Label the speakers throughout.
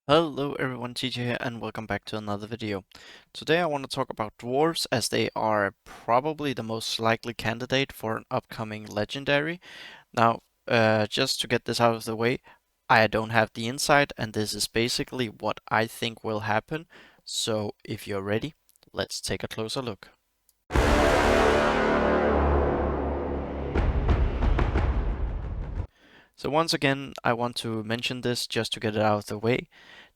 Speaker 1: Hello everyone, TJ here, and welcome back to another video. Today I want to talk about dwarves as they are probably the most likely candidate for an upcoming legendary. Now, just to get this out of the way, I don't have the insight, and this is basically what I think will happen. So if you're ready, let's take a closer look. So once again, I want to mention this just to get it out of the way.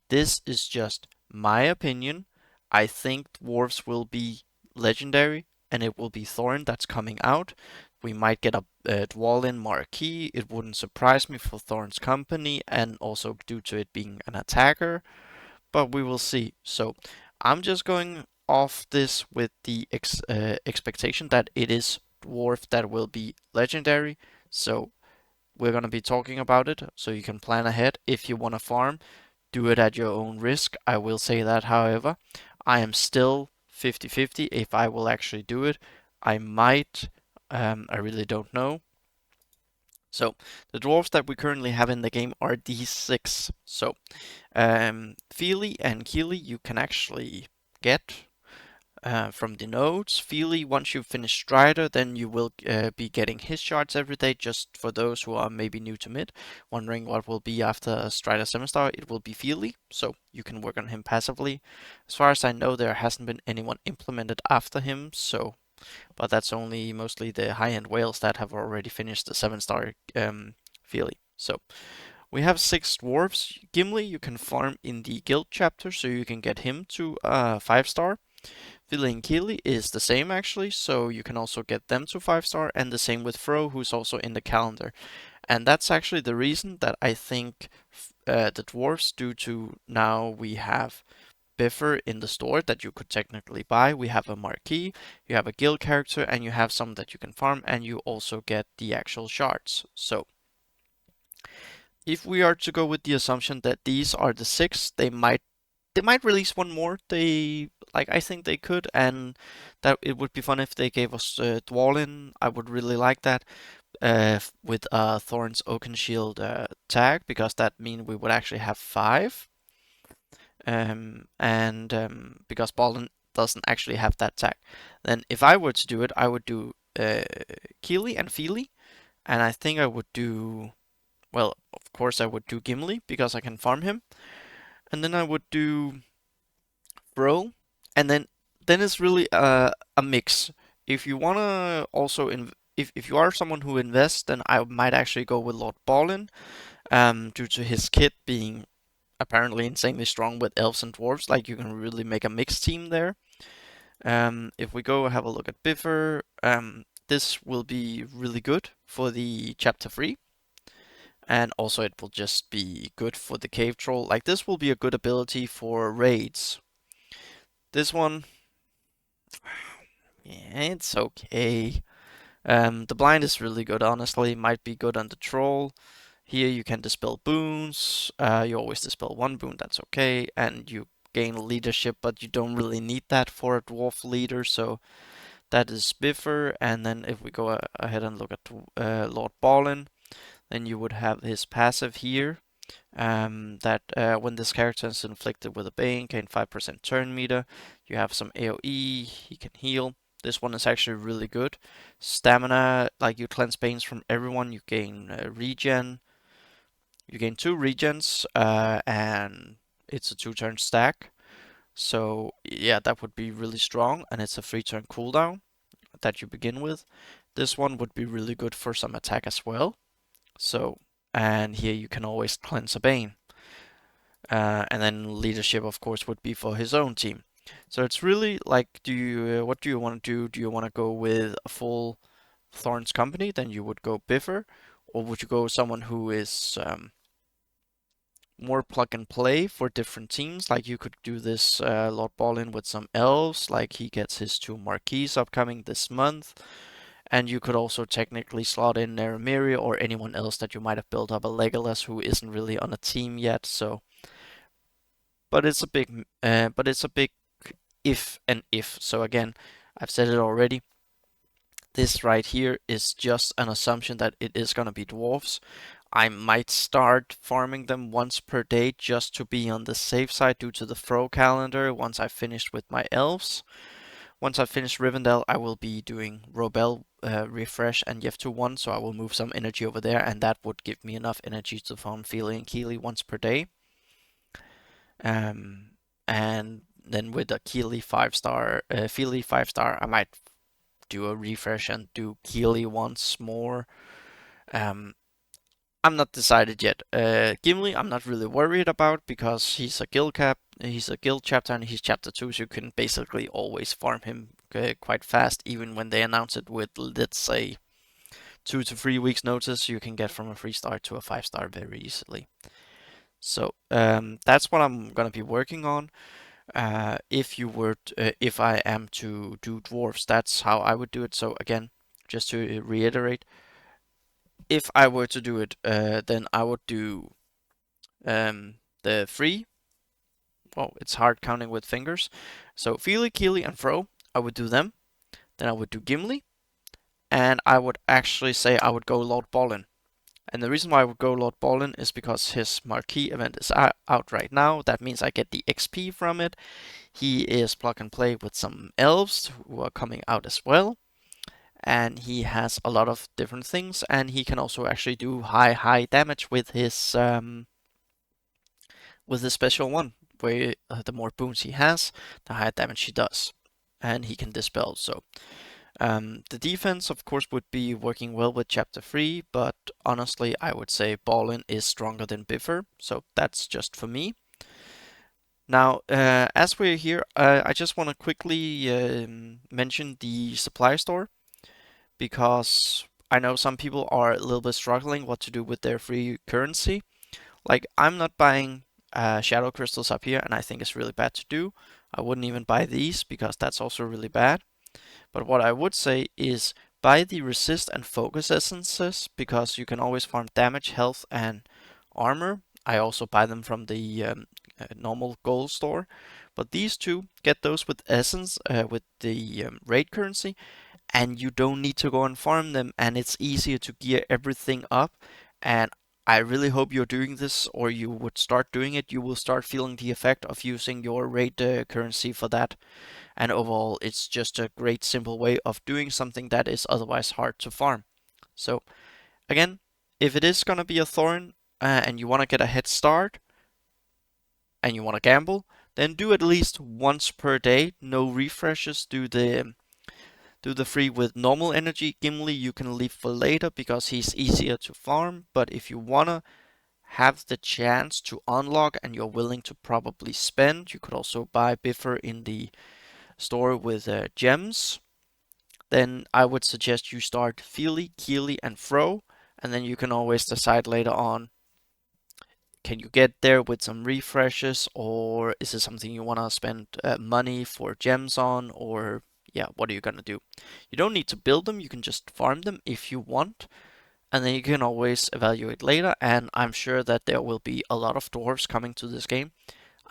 Speaker 1: This is just my opinion. I think dwarves will be legendary, and it will be Thorin that's coming out. We might get a Dwalin Marquee. It wouldn't surprise me for Thorin's company, and also due to it being an attacker, but we will see. So I'm just going off this with the expectation that it is dwarf that will be legendary. So we're going to be talking about it, so you can plan ahead if you want to farm. Do it at your own risk. I will say that, however. I am still 50-50 if I will actually do it. I might. I really don't know. So, the dwarves that we currently have in the game are these six. So, Feely and Keely you can actually get from the nodes. Feely, once you finish Strider, then you will be getting his shards every day. Just for those who are maybe new to mid, wondering what will be after Strider 7-star, it will be Feely, so you can work on him passively. As far as I know, there hasn't been anyone implemented after him, so but that's only mostly the high-end whales that have already finished the 7-star Feely. So we have six dwarves. Gimli you can farm in the guild chapter, so you can get him to 5-star. Vili and Keely is the same actually, so you can also get them to 5-star, and the same with Fro, who's also in the calendar. And that's actually the reason that I think the dwarves, due to now we have Biffer in the store that you could technically buy. We have a marquee, you have a guild character, and you have some that you can farm, and you also get the actual shards. So if we are to go with the assumption that these are the six, they might release one more. I think they could, and that it would be fun if they gave us Dwalin. I would really like that with Thorin's Oakenshield tag, because that means we would actually have five. And because Baldwin doesn't actually have that tag. Then if I were to do it, I would do Keely and Feely, and I think I would do, well, of course I would do Gimli because I can farm him, and then I would do Bro, and then it's really a mix. If you wanna also if you are someone who invests, then I might actually go with Lord Ballin, due to his kit being apparently insanely strong with elves and dwarves. Like you can really make a mixed team there. If we go have a look at Biffer, this will be really good for the chapter 3. And also it will just be good for the cave troll. Like this will be a good ability for raids. This one, yeah, it's okay. The blind is really good, honestly. Might be good on the troll. Here you can dispel boons. You always dispel one boon, that's okay. And you gain leadership, but you don't really need that for a dwarf leader, so that is Biffer. And then if we go ahead and look at Lord Ballin, then you would have his passive here. That when this character is inflicted with a bane, gain 5% turn meter. You have some AoE, he can heal. This one is actually really good. Stamina, like you cleanse banes from everyone, you gain regen. You gain 2 regens, and it's a 2-turn stack. So yeah, that would be really strong, and it's a 3-turn cooldown that you begin with. This one would be really good for some attack as well. So, and here you can always cleanse a bane. And then leadership, of course, would be for his own team. So it's really like, what do you want to do? Do you want to go with a full Thorn's company? Then you would go Biffer, or would you go someone who is more plug and play for different teams? Like you could do this Lord Ballin with some elves, like he gets his 2 marquees upcoming this month. And you could also technically slot in Naramiria or anyone else that you might have built up, a Legolas who isn't really on a team yet. So, but it's a big if and if. So again, I've said it already. This right here is just an assumption that it is gonna be dwarves. I might start farming them once per day just to be on the safe side due to the throw calendar once I've finished with my elves. Once I've finished Rivendell, I will be doing Robel refresh and Yef-2-1, so I will move some energy over there, and that would give me enough energy to farm Feely and Keely once per day. And then with a Keely 5-star, Feely 5-star, I might do a refresh and do Keely once more. I'm not decided yet. Gimli, I'm not really worried about because he's a he's a guild chapter and he's chapter 2, so you can basically always farm him quite fast, even when they announce it with, let's say, 2 to 3 weeks notice, you can get from a 3-star to a 5-star very easily. So that's what I'm gonna be working on. If I am to do dwarfs, that's how I would do it. So again, just to reiterate, if I were to do it, then I would do the 3. Well, it's hard counting with fingers. So Feely, Keely, and Fro, I would do them. Then I would do Gimli, and I would actually say I would go Lord Balin. And the reason why I would go Lord Balin is because his marquee event is out right now. That means I get the XP from it. He is plug and play with some elves who are coming out as well. And he has a lot of different things, and he can also actually do high damage with his special one, where the more boons he has, the higher damage he does, and he can dispel. So the defense, of course, would be working well with Chapter 3, but honestly, I would say Balin is stronger than Bifur, so that's just for me. Now, as we're here, I just want to quickly mention the supply store, because I know some people are a little bit struggling what to do with their free currency. Like, I'm not buying shadow crystals up here, and I think it's really bad to do. I wouldn't even buy these because that's also really bad. But what I would say is buy the resist and focus essences because you can always farm damage, health, and armor. I also buy them from the normal gold store. But these two, get those with essence, with the raid currency, and you don't need to go and farm them, and it's easier to gear everything up. And I really hope you're doing this, or you would start doing it. You will start feeling the effect of using your raid currency for that. And overall, it's just a great simple way of doing something that is otherwise hard to farm. So again, if it is gonna be a Thorin and you want to get a head start and you want to gamble, then do at least once per day. No refreshes. Do the free with normal energy. Gimli you can leave for later because he's easier to farm. But if you wanna have the chance to unlock and you're willing to probably spend, you could also buy Bifur in the store with gems. Then I would suggest you start Feely, Keely, and Fro, and then you can always decide later on, can you get there with some refreshes, or is it something you want to spend money for gems on, or yeah, what are you gonna do? You don't need to build them, you can just farm them if you want, and then you can always evaluate later, and I'm sure that there will be a lot of dwarves coming to this game.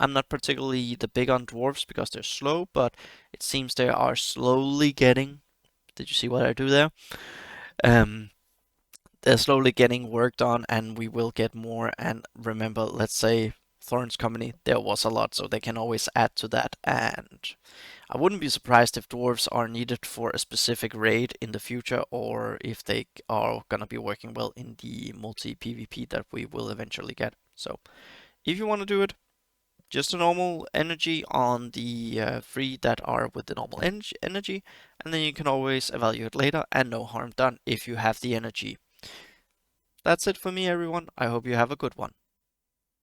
Speaker 1: I'm not particularly the big on dwarves because they're slow, but it seems they are slowly getting. Did you see what I do there? Um, they're slowly getting worked on, and we will get more. And remember, let's say Thorin's company, there was a lot, so they can always add to that. And I wouldn't be surprised if dwarves are needed for a specific raid in the future, or if they are gonna be working well in the multi PvP that we will eventually get. So if you want to do it, just a normal energy on the free that are with the normal energy, and then you can always evaluate later, and no harm done if you have the energy. That's it for me, everyone. I hope you have a good one.